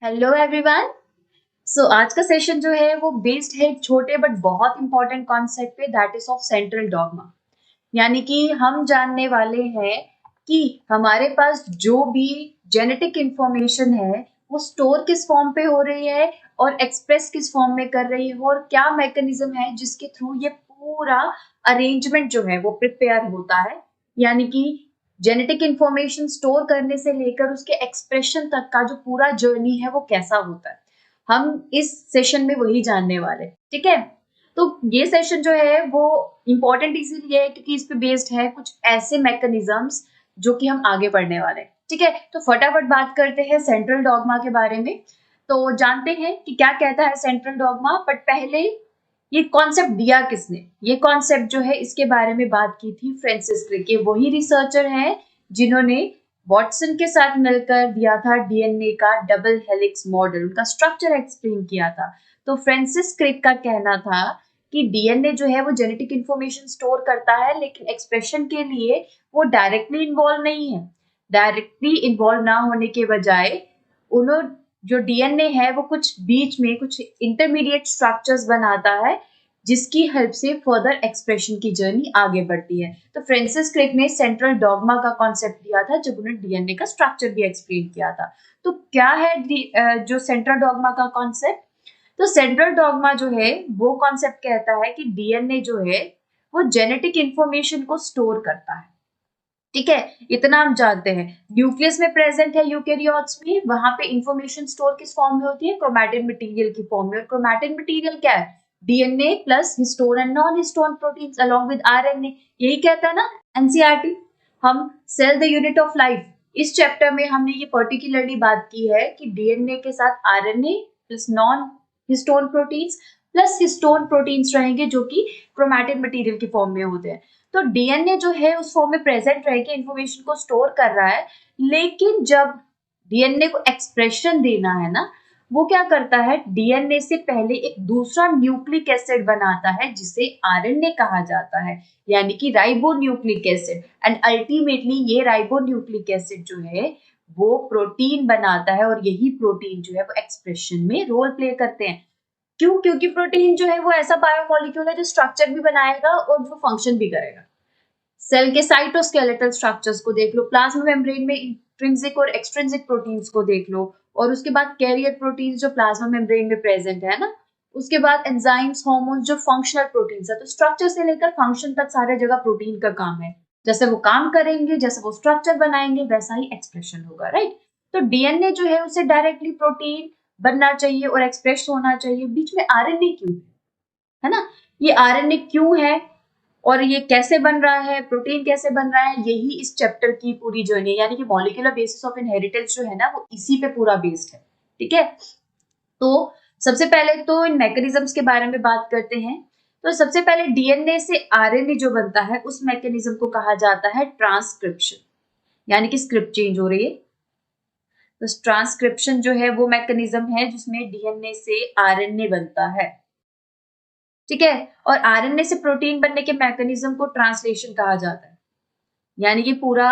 Hello everyone. आज का session जो है वो बेस्ड है एक छोटे बट बहुत इंपॉर्टेंट कॉन्सेप्ट पे, that is of central dogma. यानी कि हम जानने वाले हैं कि हमारे पास जो भी जेनेटिक इंफॉर्मेशन है वो स्टोर किस फॉर्म पे हो रही है और एक्सप्रेस किस फॉर्म में कर रही है और क्या मैकेनिज्म है जिसके थ्रू ये पूरा अरेंजमेंट जो है वो प्रिपेयर होता है। यानी कि जेनेटिक इंफॉर्मेशन स्टोर करने से लेकर उसके एक्सप्रेशन तक का जो पूरा जर्नी है वो कैसा होता है, हम इस सेशन में वही जानने वाले। ठीक है, तो ये सेशन जो है वो इम्पोर्टेंट इसीलिए है क्योंकि इस पे बेस्ड है कुछ ऐसे मैकेनिज्म्स जो कि हम आगे पढ़ने वाले हैं। ठीक है, तो फटाफट बात करते हैं सेंट्रल डॉगमा के बारे में। तो जानते हैं कि क्या कहता है सेंट्रल डॉगमा, बट पहले ये कॉन्सेप्ट दिया किसने, ये कॉन्सेप्ट जो है इसके बारे में बात की थी फ्रांसिस क्रिक। ये वही रिसर्चर हैं जिन्होंने वॉटसन के साथ मिलकर दिया था डीएनए का डबल हेलिक्स मॉडल, उनका स्ट्रक्चर एक्सप्लेन किया था। तो फ्रांसिस क्रिक का कहना था कि डीएनए जो है वो जेनेटिक इंफॉर्मेशन स्टोर करता है, लेकिन एक्सप्रेशन के लिए वो डायरेक्टली इन्वॉल्व नहीं है। डायरेक्टली इन्वॉल्व ना होने के बजाय उन्होंने जो डीएनए है वो कुछ बीच में कुछ इंटरमीडिएट स्ट्रक्चर्स बनाता है जिसकी हेल्प से फर्दर एक्सप्रेशन की जर्नी आगे बढ़ती है। तो फ्रांसिस क्रिक ने सेंट्रल डॉगमा का कॉन्सेप्ट दिया था जब उन्होंने डीएनए का स्ट्रक्चर भी एक्सप्लेन किया था। तो क्या है जो सेंट्रल डॉगमा का कॉन्सेप्ट? तो सेंट्रल डॉगमा जो है वो कॉन्सेप्ट कहता है कि डीएनए जो है वो जेनेटिक इंफॉर्मेशन को स्टोर करता है। ठीक है, इतना हम जानते हैं। न्यूक्लियस में प्रेजेंट है यूकेरियोट्स में, वहां पे इंफॉर्मेशन स्टोर किस फॉर्म में होती है? क्रोमैटिन मटेरियल की फॉर्म में। और क्रोमैटिन मटेरियल क्या है? DNA plus histone and non histone proteins along with RNA. यही कहता है ना एनसीईआरटी। हम cell the unit of life, इस चैप्टर में हमने ये पर्टिकुलरली बात की है कि डीएनए के साथ RNA plus non histone proteins plus histone proteins रहेंगे जो कि क्रोमैटिन मटेरियल की फॉर्म में होते हैं। तो डीएनए जो है उस फॉर्म में प्रेजेंट रह के इंफॉर्मेशन को स्टोर कर रहा है, लेकिन जब डीएनए को एक्सप्रेशन देना है ना, वो क्या करता है? डीएनए से पहले एक दूसरा न्यूक्लिक एसिड बनाता है जिसे आरएनए कहा जाता है, यानी कि ribo nucleic acid. And ultimately ये राइबो न्यूक्लिक एसिड जो है वो प्रोटीन बनाता है, और यही प्रोटीन जो है वो एक्सप्रेशन में रोल प्ले करते हैं। क्यों? क्योंकि प्रोटीन जो है वो ऐसा बायोमोलिक्यूल है जो स्ट्रक्चर भी बनाएगा और वो फंक्शन भी करेगा। सेल के साइटोस्केलेटल स्ट्रक्चर्स को देख लो, प्लाज्मा मेम्ब्रेन में इंट्रिंसिक और एक्सट्रिंसिक प्रोटीन्स को देख लो, और उसके बाद कैरियर प्रोटीन्स जो प्लाज्मा मेम्ब्रेन में प्रेजेंट है ना, उसके बाद एंजाइम्स, हार्मोन्स जो फंक्शनल प्रोटीन्स है। तो स्ट्रक्चर से लेकर फंक्शन तक सारे जगह प्रोटीन का काम है। जैसे वो काम करेंगे, जैसे वो स्ट्रक्चर बनाएंगे, वैसा ही एक्सप्रेशन होगा, राइट? तो डीएनए जो है उसे डायरेक्टली प्रोटीन बनना चाहिए और एक्सप्रेस होना चाहिए। बीच में आरएनए क्यों है ना? ये आरएनए क्यों है और ये कैसे बन रहा है, प्रोटीन कैसे बन रहा है, यही इस चैप्टर की पूरी जर्नी, यानी कि मॉलिक्यूलर बेसिस ऑफ इनहेरिटेंस जो है ना वो इसी पे पूरा बेस्ड है। ठीक है, तो सबसे पहले तो इन मैकेनिज्म्स के बारे में बात करते हैं। तो सबसे पहले डीएनए से आरएनए जो बनता है उस मैकेनिज्म को कहा जाता है ट्रांसक्रिप्शन, यानी कि स्क्रिप्ट चेंज हो रही है। तो ट्रांसक्रिप्शन जो है वो मैकेनिज्म है जिसमें डीएनए से आरएनए बनता है। ठीक है, और आरएनए से प्रोटीन बनने के मैकेनिज्म को ट्रांसलेशन कहा जाता है। यानी कि पूरा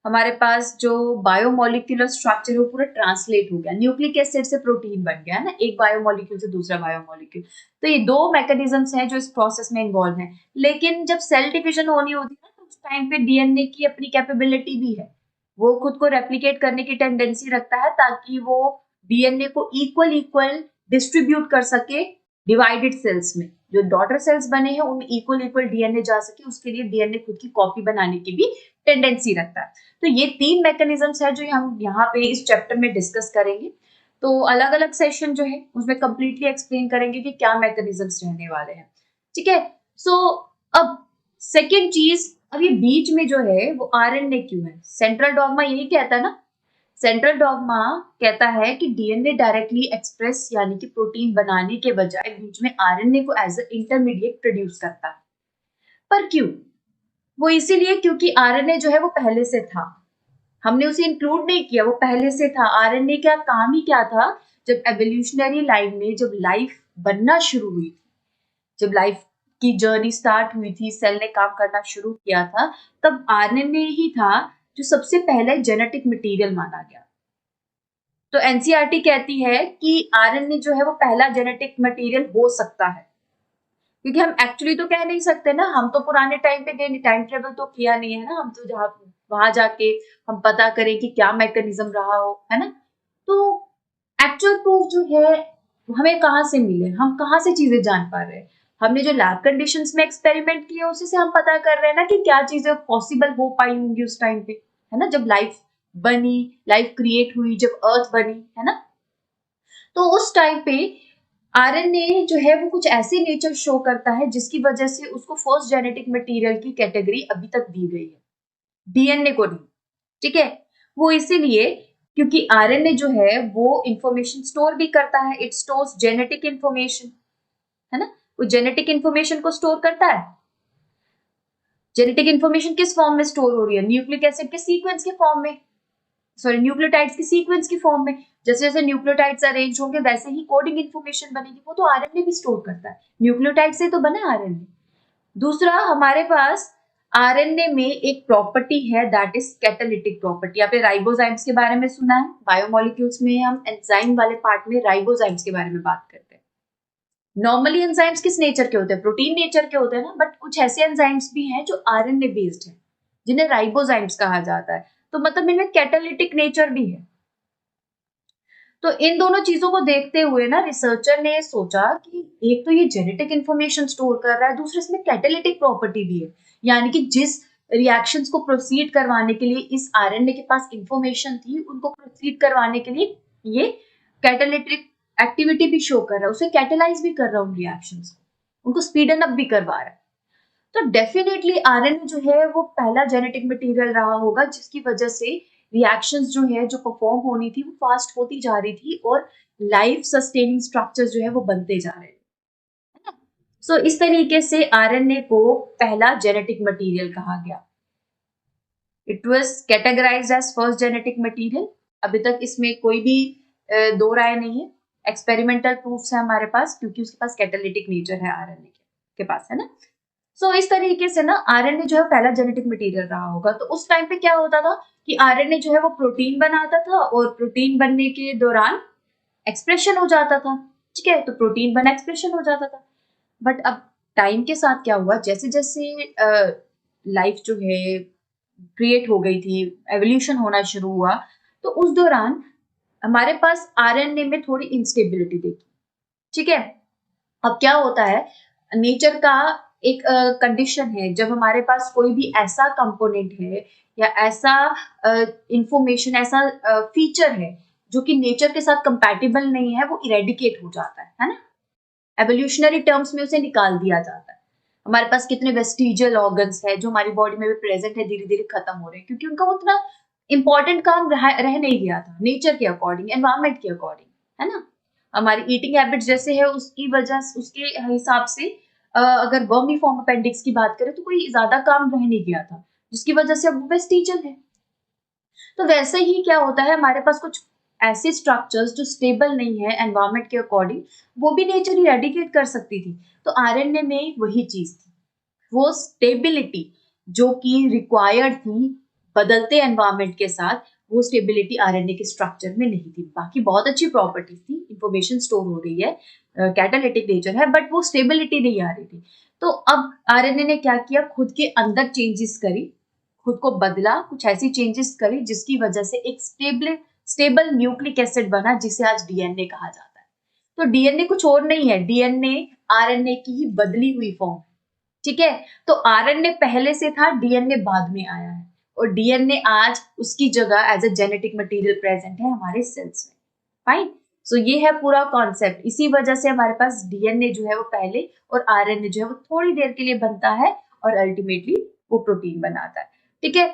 हमारे पास जो बायोमोलिक्यूलर स्ट्रक्चर है वो पूरा ट्रांसलेट हो गया, न्यूक्लिक एसिड से प्रोटीन बन गया है ना, एक बायोमोलिक्यूल से दूसरा बायोमोलिक्यूल। तो ये दो मैकेनिज्म्स हैं जो इस प्रोसेस में इन्वॉल्व हैं। लेकिन जब सेल डिविजन होनी होती है ना, तो उस टाइम पे डीएनए की अपनी कैपेबिलिटी भी है, वो खुद को रेप्लिकेट करने की टेंडेंसी रखता है ताकि वो डीएनए को इक्वल इक्वल डिस्ट्रीब्यूट कर सके डिवाइडेड सेल्स में। जो डॉटर सेल्स बने हैं उनमें इक्वल इक्वल डीएनए जा सके, उसके लिए डीएनए खुद की कॉपी बनाने की भी टेंडेंसी रखता है। तो ये तीन मैकेनिज्म्स है जो हम यहाँ पे इस चैप्टर में डिस्कस करेंगे। तो अलग अलग सेशन जो है उसमें कंप्लीटली एक्सप्लेन करेंगे कि क्या मैकेनिज्म्स रहने वाले हैं। ठीक है, सो अब सेकेंड चीज, अब ये बीच में जो है वो आरएनए क्यों है? सेंट्रल डॉगमा यही कहता है ना, सेंट्रल डॉगमा कहता है कि डीएनए डायरेक्टली एक्सप्रेस यानी कि प्रोटीन बनाने के बजाय बीच में आरएनए को एज अ इंटरमीडिएट प्रोड्यूस करता है। पर क्यों? वो इसीलिए क्योंकि आरएनए जो है वो पहले से था, हमने उसे इंक्लूड नहीं किया, वो पहले से था। आरएनए का काम ही क्या था? जब एवोल्यूशनरी लाइन में जब लाइफ बनना शुरू हुई थी, जब लाइफ की जर्नी स्टार्ट हुई थी, सेल ने काम करना शुरू किया था, तब आरएनए ही था जो सबसे पहले जेनेटिक मटेरियल माना गया। तो एनसीईआरटी कहती है कि आरएनए जो है वो पहला जेनेटिक मटेरियल हो सकता है, क्योंकि हम एक्चुअली तो कह नहीं सकते ना, हम तो पुराने टाइम पे गए, टाइम ट्रेवल तो किया नहीं है ना, हम तो जहाँ वहां जाके हम पता करें कि क्या मैकेनिज्म रहा हो, है ना। तो एक्चुअल प्रूफ जो है हमें कहाँ से मिले, हम कहाँ से चीजें जान पा रहे हैं, हमने जो लैब कंडीशंस में एक्सपेरिमेंट किए उसी से हम पता कर रहे हैं ना कि क्या चीजें पॉसिबल हो पाई होंगी उस टाइम पे, है ना, जब लाइफ बनी, लाइफ क्रिएट हुई, जब अर्थ बनी, है ना। तो उस टाइम पे आरएनए जो है वो कुछ ऐसी नेचर शो करता है जिसकी वजह से उसको फर्स्ट जेनेटिक मटेरियल की कैटेगरी अभी तक दी गई है, डीएनए को नहीं। ठीक है, वो इसीलिए क्योंकि आरएनए जो है वो इंफॉर्मेशन स्टोर भी करता है, इट स्टोर्स जेनेटिक इंफॉर्मेशन, है ना। वो जेनेटिक इंफॉर्मेशन को स्टोर करता है। जेनेटिक इंफॉर्मेशन किस फॉर्म में स्टोर हो रही है, न्यूक्लिक एसिड के सीक्वेंस के फॉर्म में, सॉरी न्यूक्लियोटाइड्स की सीक्वेंस की फॉर्म में। जैसे जैसे न्यूक्लियोटाइड्स अरेंज होंगे वैसे ही कोडिंग इन्फॉर्मेशन बनेगी, वो तो आरएनए भी स्टोर करता है, न्यूक्लियोटाइड से तो बना आरएनए। दूसरा हमारे पास आरएनए में एक प्रॉपर्टी है दैट इज कैटालिटिक प्रॉपर्टी। आपने राइबोजाइम्स के बारे में सुना है, बायोमोलिक्यूल्स में हम एंजाइम वाले पार्ट में राइबोजाइम्स के बारे में बात करते हैं। नॉर्मली एंजाइम्स किस नेचर के होते हैं, प्रोटीन नेचर के होते हैं ना, बट कुछ ऐसे एंजाइम्स भी हैं जो आरएनए बेस्ड है जिन्हें राइबोजाइम्स कहा जाता है, तो मतलब इनमें कैटालिटिक नेचर भी है। तो इन दोनों चीजों को देखते हुए ना रिसर्चर ने सोचा कि एक तो ये जेनेटिक इंफॉर्मेशन स्टोर कर रहा है, दूसरा इसमें कैटालिटिक प्रॉपर्टी भी है, यानी कि जिस रिएक्शंस को प्रोसीड करवाने के लिए इस आरएनए के पास इंफॉर्मेशन थी उनको प्रोसीड करवाने के लिए ये कैटालिटिक एक्टिविटी भी शो कर रहा है, उसे कैटेलाइज भी कर रहा है उन रिएक्शंस को, उनको स्पीडन अप भी करवा रहा है। तो डेफिनेटली आरएनए जो है वो पहला जेनेटिक मटेरियल रहा होगा जिसकी वजह से रिएक्शंस जो है जो परफॉर्म होनी थी वो फास्ट होती जा रही थी और लाइफ सस्टेनिंग स्ट्रक्चर्स जो है वो बनते जा रहे थे। सो इस तरीके से आरएनए को पहला जेनेटिक मटेरियल कहा गया। It was categorised as first genetic material. अभी तक इसमें कोई भी दो राय नहीं है, एक्सपेरिमेंटल प्रूफ्स है हमारे पास, क्योंकि उसके पास कैटालिटिक नेचर है आरएनए के पास, है ना। सो इस तरीके से ना आरएनए जो है पहला जेनेटिक मटेरियल रहा होगा। तो उस टाइम पे क्या होता था कि आरएनए जो है वो प्रोटीन बनाता था और प्रोटीन बनने के दौरान एक्सप्रेशन हो जाता था। ठीक है, तो प्रोटीन बना एक्सप्रेशन हो जाता था। बट अब टाइम के साथ क्या हुआ, जैसे जैसे लाइफ जो है क्रिएट हो गई थी, एवोल्यूशन होना शुरू हुआ, तो उस दौरान हमारे पास आरएनए में थोड़ी इंस्टेबिलिटी देखी। ठीक है, अब क्या होता है, नेचर का एक कंडीशन है, जब हमारे पास कोई भी ऐसा कंपोनेंट है या ऐसा इंफॉर्मेशन, ऐसा फीचर है जो कि नेचर के साथ कंपैटिबल नहीं है, वो इरेडिकेट हो जाता है ना। एवोल्यूशनरी टर्म्स में उसे निकाल दिया जाता है। हमारे पास कितने वेस्टिजियल ऑर्गन्स है जो हमारी बॉडी में भी प्रेजेंट है, धीरे धीरे खत्म हो रहे हैं क्योंकि उनका उतना इंपॉर्टेंट काम रह नहीं गया था नेचर के अकॉर्डिंग, एनवायरमेंट के अकॉर्डिंग, है ना। हमारी ईटिंग हैबिट्स जैसे है उसकी वजह, उसके हिसाब से अगर वर्मी फॉर्म अपेंडिक्स की बात करें तो कोई ज्यादा काम रह नहीं गया था, जिसकी वजह से अब वेस्टिजियल है। तो वैसे ही क्या होता है, हमारे पास कुछ ऐसे स्ट्रक्चर्स जो स्टेबल नहीं है एनवायरमेंट के अकॉर्डिंग, वो भी नेचर इरेडिकेट कर सकती थी। तो आरएनए में वही चीज थी, वो स्टेबिलिटी जो कि रिक्वायर्ड थी बदलते एनवायरमेंट के साथ, वो स्टेबिलिटी आरएनए के स्ट्रक्चर में नहीं थी। बाकी बहुत अच्छी प्रॉपर्टीज थी, इंफॉर्मेशन स्टोर हो रही है, कैटालिटिक नेचर है, बट वो स्टेबिलिटी नहीं आ रही थी। तो अब आरएनए ने क्या किया, खुद के अंदर चेंजेस करी, खुद को बदला, कुछ ऐसी चेंजेस करी जिसकी वजह से एक स्टेबल न्यूक्लिक एसिड बना जिसे आज डीएनए कहा जाता है। तो डीएनए कुछ और नहीं है, डीएनए आरएनए की ही बदली हुई फॉर्म। ठीक है, तो आरएनए पहले से था, डीएनए बाद में आया है, और डीएनए आज उसकी जगह as a genetic material present है हमारे सेल्स में। फाइन, सो ये है पूरा कॉन्सेप्ट। इसी वजह से हमारे पास डीएनए जो है वो पहले और आरएनए जो है वो थोड़ी देर के लिए बनता है और अल्टीमेटली वो प्रोटीन बनाता है। ठीक है,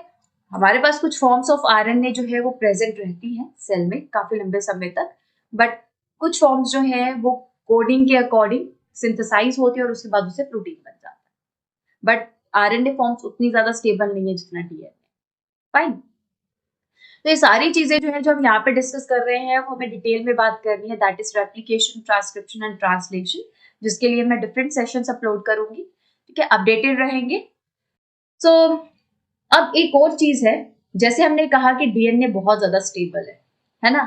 हमारे पास कुछ फॉर्म्स ऑफ आरएनए जो है वो प्रेजेंट रहती हैं सेल में काफी लंबे समय तक, बट कुछ फॉर्म्स जो है वो कोडिंग के अकॉर्डिंग सिंथेसाइज होती है और उसके बाद उसे प्रोटीन बन जाता है। बट आरएनए फॉर्म्स उतनी ज्यादा स्टेबल नहीं है जितना डीएनए। फाइन, तो ये सारी चीजें जो है जो हम यहाँ पे डिस्कस कर रहे हैं वो हमें डिटेल में बात करनी है, that is replication, transcription and translation, जिसके लिए मैं डिफरेंट सेशंस अपलोड करूंगी। ठीक है, अपडेटेड रहेंगे। सो अब एक और चीज है, जैसे हमने कहा कि डीएनए बहुत ज्यादा स्टेबल है ना,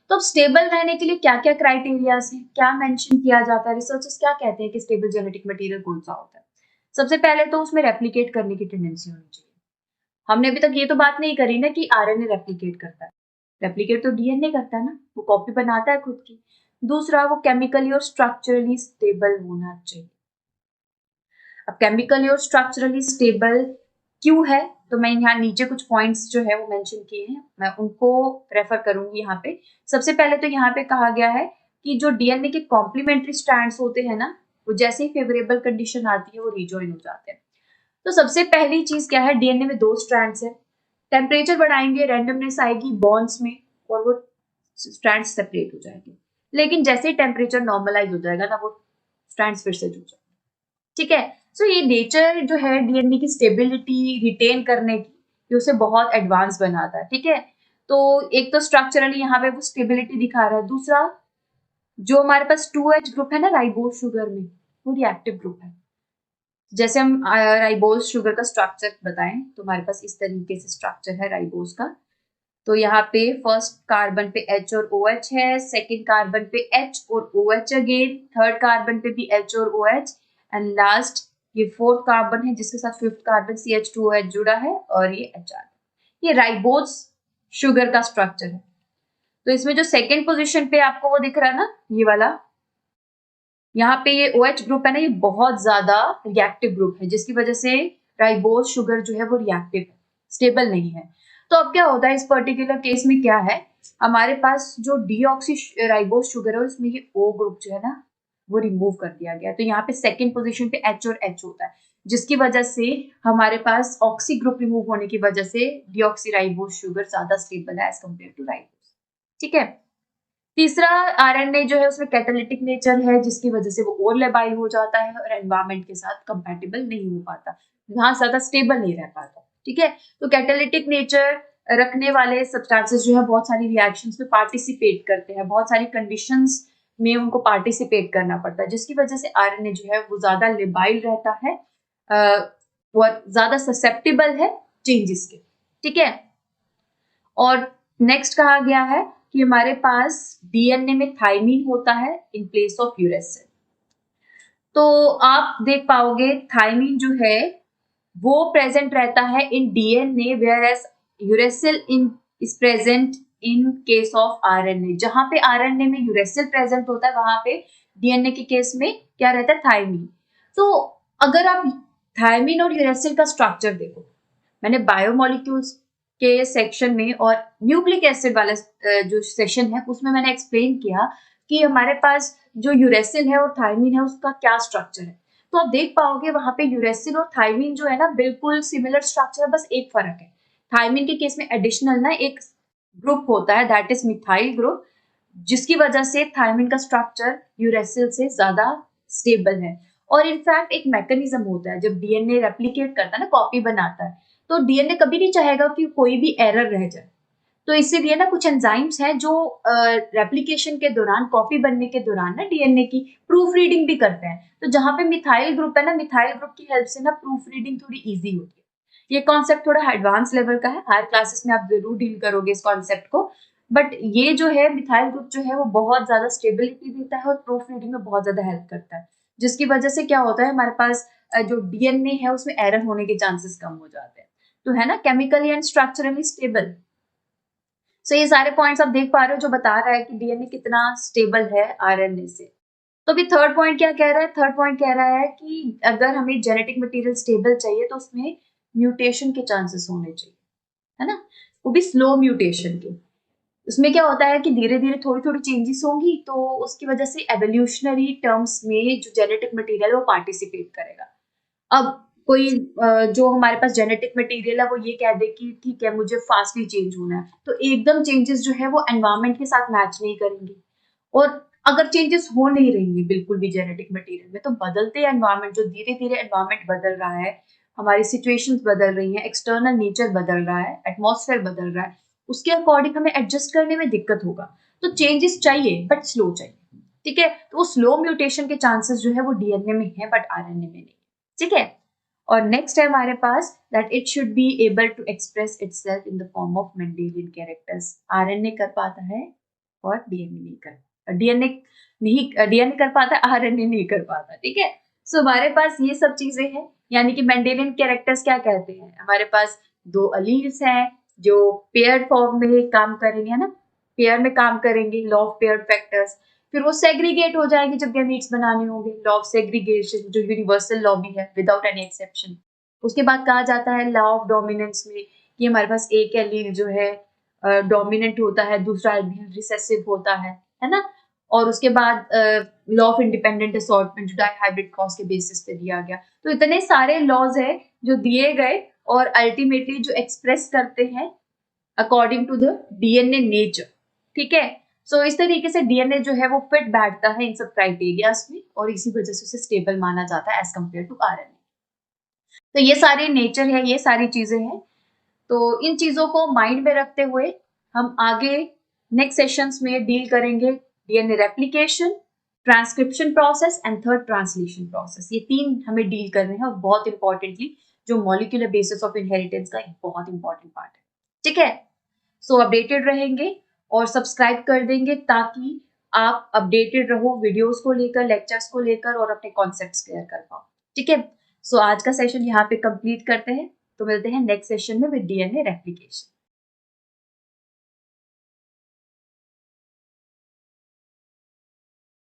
तो अब स्टेबल रहने के लिए क्या क्या क्राइटेरियाज है, क्या मेंशन किया जाता है, रिसर्चर्स क्या कहते हैं कि स्टेबल जेनेटिक मटेरियल कौन सा होता है। सबसे पहले तो उसमें रेप्लिकेट करने की टेंडेंसी होनी चाहिए। हमने अभी तक ये तो बात नहीं करी ना कि आरएनए रेप्लिकेट करता है, रेप्लिकेट तो डीएनए करता है ना, वो कॉपी बनाता है खुद की। दूसरा, वो केमिकली और स्ट्रक्चरली स्टेबल होना चाहिए। अब केमिकली और स्ट्रक्चरली स्टेबल क्यों है, तो मैं यहाँ नीचे कुछ पॉइंट्स जो है वो मेंशन किए हैं, मैं उनको रेफर करूंगी यहाँ पे। सबसे पहले तो यहाँ पे कहा गया है कि जो डीएनए के कॉम्प्लीमेंट्री स्ट्रैंड्स होते हैं ना, वो जैसे ही फेवरेबल कंडीशन आती है वो रिजॉइन हो जाते हैं। तो सबसे पहली चीज क्या है, डीएनए में 2 स्ट्रैंड्स है, टेम्परेचर बढ़ाएंगे, रैंडमनेस आएगी बॉन्ड्स में और वो स्ट्रैंड्स सेपरेट हो जाएंगे। लेकिन जैसे ही टेम्परेचर नॉर्मलाइज हो जाएगा ना, वो स्ट्रैंड्स फिर से जुड़ जाएंगे। ठीक है, सो ये नेचर जो है डीएनए की स्टेबिलिटी रिटेन करने की, ये उसे बहुत एडवांस बनाता है। ठीक है, तो एक तो स्ट्रक्चरली यहाँ पे वो स्टेबिलिटी दिखा रहा है। दूसरा, जो हमारे पास 2H ग्रुप है ना राइबोज शुगर में, वो रिएक्टिव ग्रुप है। जैसे हम राइबोज शुगर का स्ट्रक्चर बताएं तो हमारे पास इस तरीके से स्ट्रक्चर है राइबोज का। तो यहाँ पे फर्स्ट कार्बन पे H और OH है, सेकंड कार्बन पे H और OH अगेन, थर्ड कार्बन पे भी H और OH, एंड लास्ट ये फोर्थ कार्बन है जिसके साथ फिफ्थ कार्बन CH2OH जुड़ा है और ये HR। ये राइबोज शुगर का स्ट्रक्चर है। तो इसमें जो सेकेंड पोजिशन पे आपको वो दिख रहा है ना, ये वाला, यहाँ पे ये OH ग्रुप है ना, ये बहुत ज्यादा रिएक्टिव ग्रुप है, जिसकी वजह से राइबोज शुगर जो है वो रिएक्टिव है, स्टेबल नहीं है। तो अब क्या होता है इस पर्टिकुलर केस में, क्या है हमारे पास जो डीऑक्सी राइबोज शुगर है उसमें ये O ग्रुप जो है ना वो रिमूव कर दिया गया। तो यहाँ पे सेकेंड पोजीशन पे H और H होता है, जिसकी वजह से हमारे पास ऑक्सी ग्रुप रिमूव होने की वजह से डीऑक्सी राइबोज शुगर ज्यादा स्टेबल है एज कम्पेयर टू राइबोज। ठीक है, तीसरा आरएनए जो है उसमें कैटालिटिक नेचर है, जिसकी वजह से वो और लेबाइल हो जाता है और एनवायरमेंट के साथ कंपैटिबल नहीं हो पाता, वहां ज्यादा स्टेबल नहीं रह पाता। ठीक है, तो कैटालिटिक नेचर रखने वाले सब्सटेंसेस जो है बहुत सारी रिएक्शंस में पार्टिसिपेट करते हैं, बहुत सारी कंडीशंस में उनको पार्टिसिपेट करना पड़ता है, जिसकी वजह से आरएनए जो है वो ज्यादा लेबाइल रहता है, वो ज्यादा ससेप्टेबल है चेंजेस के। ठीक है, और नेक्स्ट कहा गया है कि हमारे पास डीएनए में थाइमीन होता है इन प्लेस ऑफ यूरेसिल। तो आप देख पाओगे थाइमीन जो है वो प्रेजेंट रहता है in DNA, whereas uracil in is present in case of RNA. जहां पे आरएनए में यूरेसिल प्रेजेंट होता है वहां पे डीएनए के केस में क्या रहता है, थाइमीन। तो अगर आप थाइमीन और यूरेसिल का स्ट्रक्चर देखो, मैंने बायोमोलिक्यूल्स के सेक्शन में और न्यूक्लिक एसिड वाला जो सेशन है उसमें मैंने एक्सप्लेन किया कि हमारे पास जो यूरेसिल है और थाइमीन है उसका क्या स्ट्रक्चर है। तो आप देख पाओगे वहां पे यूरेसिल और थाइमीन जो है ना बिल्कुल सिमिलर स्ट्रक्चर है, बस एक फर्क है, थाइमीन के केस में एडिशनल ना एक ग्रुप होता है दैट इज मिथाइल ग्रुप, जिसकी वजह से थाइमीन का स्ट्रक्चर यूरेसिल से ज्यादा स्टेबल है। और इनफैक्ट एक मैकेनिज्म होता है, जब डीएनए रेप्लिकेट करता है ना, कॉपी बनाता है, तो डीएनए कभी नहीं चाहेगा कि कोई भी एरर रह जाए। तो इसीलिए ना कुछ एंजाइम्स हैं जो रेप्लिकेशन के दौरान, कॉपी बनने के दौरान ना डीएनए की प्रूफ रीडिंग भी करते हैं। तो जहां पे मिथाइल ग्रुप है ना, मिथाइल ग्रुप की हेल्प से ना प्रूफ रीडिंग थोड़ी इजी होती है। ये कॉन्सेप्ट थोड़ा एडवांस लेवल का है, हायर क्लासेस में आप जरूर डील करोगे इस कॉन्सेप्ट को, बट ये जो है मिथाइल ग्रुप जो है वो बहुत ज्यादा स्टेबिलिटी देता है और प्रूफ रीडिंग में बहुत ज्यादा हेल्प करता है, जिसकी वजह से क्या होता है हमारे पास जो डीएनए है उसमें एरर होने के चांसेस कम हो जाते हैं। तो है ना केमिकली एंड स्ट्रक्चरली स्टेबल। सो ये सारे पॉइंट्स आप देख पा रहे हो जो बता रहा है कि डीएनए कितना स्टेबल है आरएनए से। तो अभी थर्ड पॉइंट क्या कह रहा है, थर्ड पॉइंट कह रहा है कि अगर हमें जेनेटिक मटेरियल स्टेबल चाहिए तो उसमें म्यूटेशन के चांसेस होने चाहिए, है ना, वो भी स्लो म्यूटेशन के। उसमें क्या होता है कि धीरे धीरे थोड़ी थोड़ी चेंजेस होंगी, तो उसकी वजह से एवोल्यूशनरी टर्म्स में जो जेनेटिक मटेरियल है वो पार्टिसिपेट करेगा। अब कोई जो हमारे पास जेनेटिक मटेरियल है वो ये कह दे कि ठीक है मुझे फास्टली चेंज होना है, तो एकदम चेंजेस जो है वो एनवायरमेंट के साथ मैच नहीं करेंगे। और अगर चेंजेस हो नहीं रही है बिल्कुल भी जेनेटिक मटेरियल में, तो बदलते एनवायरमेंट, जो धीरे धीरे एनवायरमेंट बदल रहा है, हमारी सिचुएशंस बदल रही हैं, एक्सटर्नल नेचर बदल रहा है, एटमॉस्फेयर बदल रहा है, उसके अकॉर्डिंग हमें एडजस्ट करने में दिक्कत होगा। तो चेंजेस चाहिए बट स्लो चाहिए। ठीक है, तो वो स्लो म्यूटेशन के चांसेस जो है वो डीएनए में है बट आरएनए में नहीं। ठीक है, और नेक्स्ट है हमारे पास that it should be able to express itself in the form of Mendelian characters. RNA कर पाता है और डीएनए कर पाता, आरएनए नहीं कर पाता, ठीक है। सो हमारे पास ये सब चीजें हैं, यानी कि मेंडेलियन कैरेक्टर्स क्या कहते हैं, हमारे पास 2 अलील्स हैं जो पेयर फॉर्म में काम करेंगे, है ना, पेयर में काम करेंगे, लॉ ऑफ पेयर फैक्टर्स। फिर वो सेग्रीगेट हो जाएंगे जब गैमीट्स बनाने होंगे, लॉ ऑफ सेग्रीगेशन जो यूनिवर्सल लॉ भी है विदाउट एनी एक्सेप्शन। उसके बाद कहा जाता है लॉ ऑफ डोमिनेंस में कि हमारे पास एक एलील जो है डोमिनेंट होता है, दूसरा एलील रिसेसिव होता है ना। और उसके बाद लॉ ऑफ इंडिपेंडेंट असॉर्टमेंट जो डाइहाइब्रिड क्रॉस के बेसिस पे दिया गया। तो इतने सारे लॉज है जो दिए गए और अल्टीमेटली जो एक्सप्रेस करते हैं according to the DNA nature, ठीक है। सो इस तरीके से डीएनए जो है वो फिट बैठता है इन सब क्राइटेरियाज में और इसी वजह से उसे स्टेबल माना जाता है एज कम्पेयर टू आरएनए। तो ये सारे नेचर है, ये सारी चीजें हैं। तो इन चीजों को माइंड में रखते हुए हम आगे नेक्स्ट सेशंस में डील करेंगे DNA replication, transcription process and third translation process. ये 3 हमें डील करने हैं और बहुत इंपॉर्टेंटली जो मॉलिक्यूलर बेसिस ऑफ इनहेरिटेंस का एक बहुत इंपॉर्टेंट पार्ट है, ठीक है। सो अपडेटेड रहेंगे और सब्सक्राइब कर देंगे ताकि आप अपडेटेड रहो वीडियोस को लेकर, लेक्चर्स को लेकर और अपने कॉन्सेप्ट्स क्लियर कर पाओ, ठीक है। सो आज का सेशन यहाँ पे कंप्लीट करते हैं, तो मिलते हैं नेक्स्ट सेशन में विद डीएनए रेप्लिकेशन।